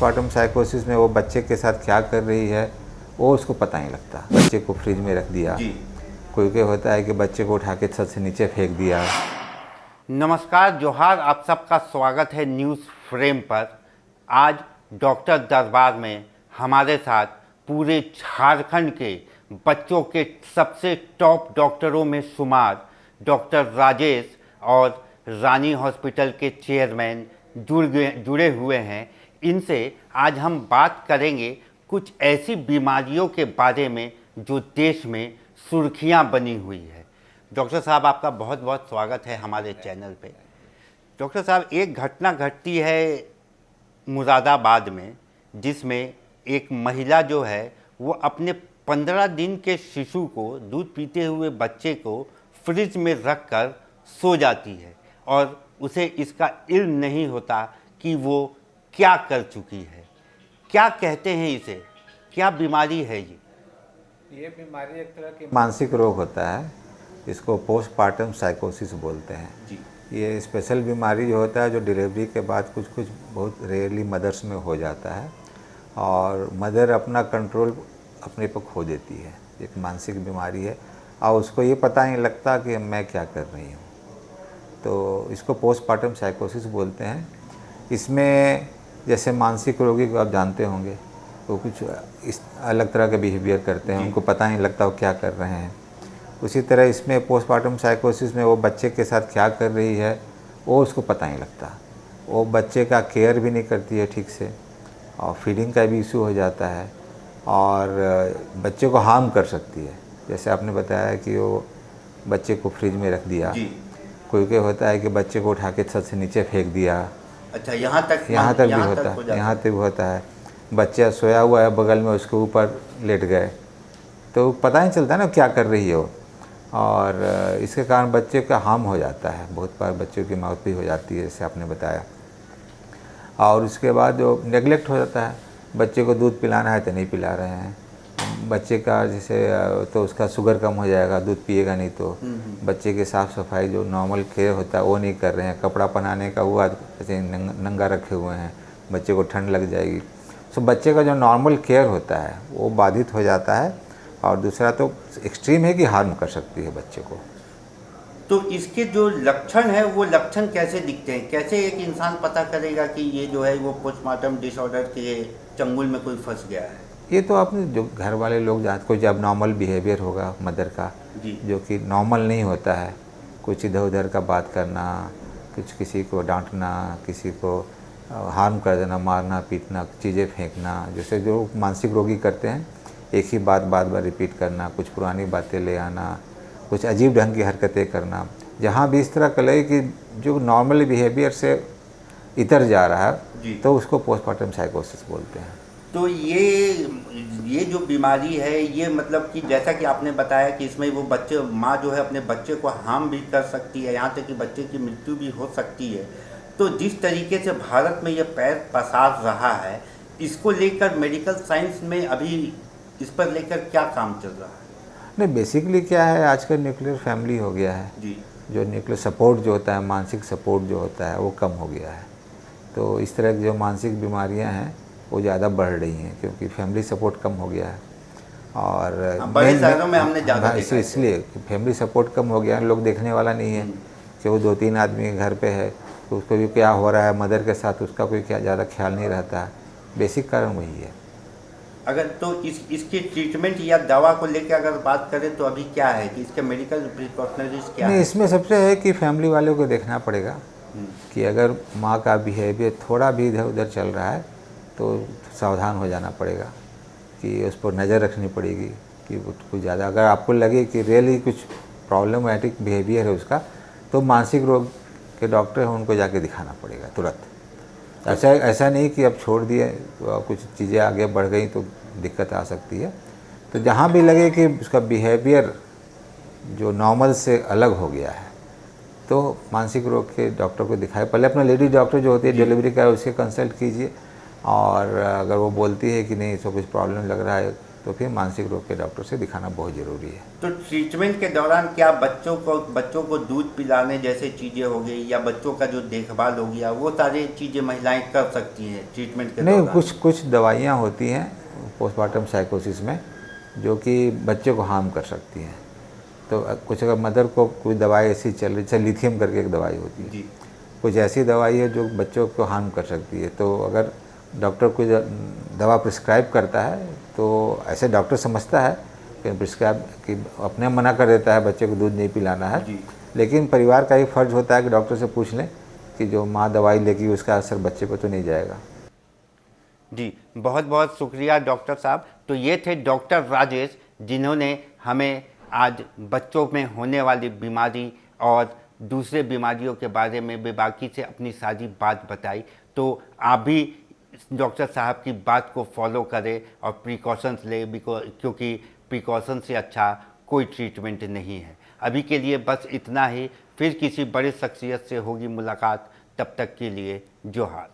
Postmortem साइकोसिस में वो बच्चे के साथ क्या कर रही है वो उसको पता नहीं लगता। बच्चे को फ्रिज में रख दिया, कोई होता है कि बच्चे को उठा के छत से नीचे फेंक दिया। नमस्कार, जोहार, आप सबका स्वागत है न्यूज़ फ्रेम पर। आज डॉक्टर दरबार में हमारे साथ पूरे झारखंड के बच्चों के सबसे टॉप डॉक्टरों में शुमार डॉक्टर राजेश और रानी हॉस्पिटल के चेयरमैन जुड़े हुए हैं। इनसे आज हम बात करेंगे कुछ ऐसी बीमारियों के बारे में जो देश में सुर्खियां बनी हुई है। डॉक्टर साहब, आपका बहुत बहुत स्वागत है हमारे चैनल पे। डॉक्टर साहब, एक घटना घटती है मुरादाबाद में, जिसमें एक महिला जो है वो अपने 15 दिन के शिशु को, दूध पीते हुए बच्चे को फ्रिज में रख कर सो जाती है और उसे इसका इल्म नहीं होता कि वो क्या कर चुकी है। क्या कहते हैं इसे, क्या बीमारी है ये बीमारी एक तरह की मानसिक रोग होता है, इसको पोस्टमार्टम साइकोसिस बोलते हैं जी। ये स्पेशल बीमारी जो होता है जो डिलीवरी के बाद कुछ बहुत रेयरली मदर्स में हो जाता है और मदर अपना कंट्रोल अपने पर खो देती है। एक मानसिक बीमारी है और उसको ये पता नहीं लगता कि मैं क्या कर रही हूँ, तो इसको पोस्टमार्टम साइकोसिस बोलते हैं। इसमें जैसे मानसिक रोगी को आप जानते होंगे, वो कुछ इस अलग तरह का बिहेवियर करते हैं, उनको पता नहीं लगता वो क्या कर रहे हैं। उसी तरह इसमें पोस्टमार्टम साइकोसिस में वो बच्चे के साथ क्या कर रही है वो उसको पता नहीं लगता। वो बच्चे का केयर भी नहीं करती है ठीक से और फीडिंग का भी इशू हो जाता है और बच्चे को हार्म कर सकती है। जैसे आपने बताया कि वो बच्चे को फ्रिज में रख दिया, कोई होता है कि बच्चे को उठा के छत से नीचे फेंक दिया। अच्छा, यहाँ तक भी होता है। बच्चा सोया हुआ है बगल में, उसके ऊपर लेट गए तो पता नहीं चलता ना क्या कर रही है वो, और इसके कारण बच्चे का हार्म हो जाता है। बहुत बार बच्चों की मौत भी हो जाती है, जैसे आपने बताया। और उसके बाद जो नेगलेक्ट हो जाता है, बच्चे को दूध पिलाना है तो नहीं पिला रहे हैं, बच्चे का जैसे तो उसका शुगर कम हो जाएगा, दूध पिएगा नहीं तो। बच्चे की साफ़ सफाई जो नॉर्मल केयर होता है वो नहीं कर रहे हैं, कपड़ा पहनाने का हुआ जैसे नंगा रखे हुए हैं, बच्चे को ठंड लग जाएगी। तो बच्चे का जो नॉर्मल केयर होता है वो बाधित हो जाता है और दूसरा तो एक्सट्रीम है कि हार्म कर सकती है बच्चे को। तो इसके जो लक्षण है वो लक्षण कैसे दिखते हैं? कैसे एक इंसान पता करेगा कि ये जो है वो पोस्टमार्टम डिसऑर्डर के चंगुल में कोई फंस गया है? ये तो आपने जो घर वाले लोग जानते, कोई जब नॉर्मल बिहेवियर होगा मदर का जो कि नॉर्मल नहीं होता है, कुछ इधर उधर का बात करना, कुछ किसी को डांटना, किसी को हार्म कर देना, मारना पीटना, चीज़ें फेंकना, जैसे जो मानसिक रोगी करते हैं, एक ही बात बार बार रिपीट करना, कुछ पुरानी बातें ले आना, कुछ अजीब ढंग की हरकतें करना। जहाँ भी इस तरह का लगे कि जो नॉर्मल बिहेवियर से इतर जा रहा है तो उसको पोस्टमार्टम साइकोसिस बोलते हैं। तो ये जो बीमारी है, ये मतलब कि जैसा कि आपने बताया कि इसमें वो बच्चे, माँ जो है अपने बच्चे को हार्म भी कर सकती है, यहाँ तक कि बच्चे की मृत्यु भी हो सकती है। तो जिस तरीके से भारत में ये पैर पसार रहा है, इसको लेकर मेडिकल साइंस में अभी इस पर लेकर क्या काम चल रहा है? नहीं, बेसिकली क्या है, आजकल न्यूक्लियर फैमिली हो गया है जी। जो न्यूक्लियर सपोर्ट जो होता है, मानसिक सपोर्ट जो होता है वो कम हो गया है। तो इस तरह की जो मानसिक बीमारियां हैं वो ज़्यादा बढ़ रही हैं क्योंकि फैमिली सपोर्ट कम हो गया है। और बड़े शहरों में हमने ज़्यादा इसलिए फैमिली सपोर्ट कम हो गया है, लोग देखने वाला नहीं है कि वो 2-3 आदमी घर पे है तो उसको भी क्या हो रहा है मदर के साथ, उसका कोई क्या ज़्यादा ख्याल नहीं रहता है। बेसिक कारण वही है। अगर तो इसके ट्रीटमेंट या दवा को लेकर अगर बात करें तो अभी क्या है कि इसके मेडिकल प्रिकॉशनरीज क्या है? इसमें सबसे है कि फैमिली वालों को देखना पड़ेगा कि अगर माँ का बिहेवियर थोड़ा भी इधर उधर चल रहा है तो सावधान हो जाना पड़ेगा, कि उस पर नज़र रखनी पड़ेगी कि कुछ ज़्यादा अगर आपको लगे कि रियली कुछ प्रॉब्लमेटिक बिहेवियर है उसका, तो मानसिक रोग के डॉक्टर हैं उनको जाके दिखाना पड़ेगा तुरंत। ऐसा नहीं कि अब छोड़ दिए तो कुछ चीज़ें आगे बढ़ गई तो दिक्कत आ सकती है। तो जहाँ भी लगे कि उसका बिहेवियर जो नॉर्मल से अलग हो गया है तो मानसिक रोग के डॉक्टर को दिखाए। पहले अपना लेडी डॉक्टर जो होती है डिलीवरी का, उससे कंसल्ट कीजिए और अगर वो बोलती है कि नहीं इसको कुछ प्रॉब्लम लग रहा है तो फिर मानसिक रोग के डॉक्टर से दिखाना बहुत ज़रूरी है। तो ट्रीटमेंट के दौरान क्या बच्चों को दूध पिलाने जैसे चीज़ें हो गई या बच्चों का जो देखभाल हो गया, वो सारी चीज़ें महिलाएं कर सकती हैं ट्रीटमेंट के नहीं, दौरान? कुछ दवाइयाँ होती हैं पोस्टमार्टम साइकोसिस में जो कि बच्चे को हार्म कर सकती हैं। तो कुछ अगर मदर को कोई दवाई ऐसी चल रही, जैसे लिथियम करके एक दवाई होती है जी कुछ ऐसी दवाई है जो बच्चों को हार्म कर सकती है। तो अगर डॉक्टर कोई दवा प्रिस्क्राइब करता है तो ऐसे डॉक्टर समझता है कि प्रिस्क्राइब कि अपने मना कर देता है बच्चे को दूध नहीं पिलाना है, जी। लेकिन परिवार का ही फर्ज होता है कि डॉक्टर से पूछ लें कि जो माँ दवाई लेगी उसका असर बच्चे पर तो नहीं जाएगा। जी, बहुत बहुत शुक्रिया डॉक्टर साहब। तो ये थे डॉक्टर राजेश, जिन्होंने हमें आज बच्चों में होने वाली बीमारी और दूसरे बीमारियों के बारे में बेबाकी से अपनी सारी बात बताई। तो आप भी डॉक्टर साहब की बात को फॉलो करें और प्रिकॉशंस लें, क्योंकि प्रिकॉशन से अच्छा कोई ट्रीटमेंट नहीं है। अभी के लिए बस इतना ही, फिर किसी बड़े शख्सियत से होगी मुलाकात, तब तक के लिए जोहार।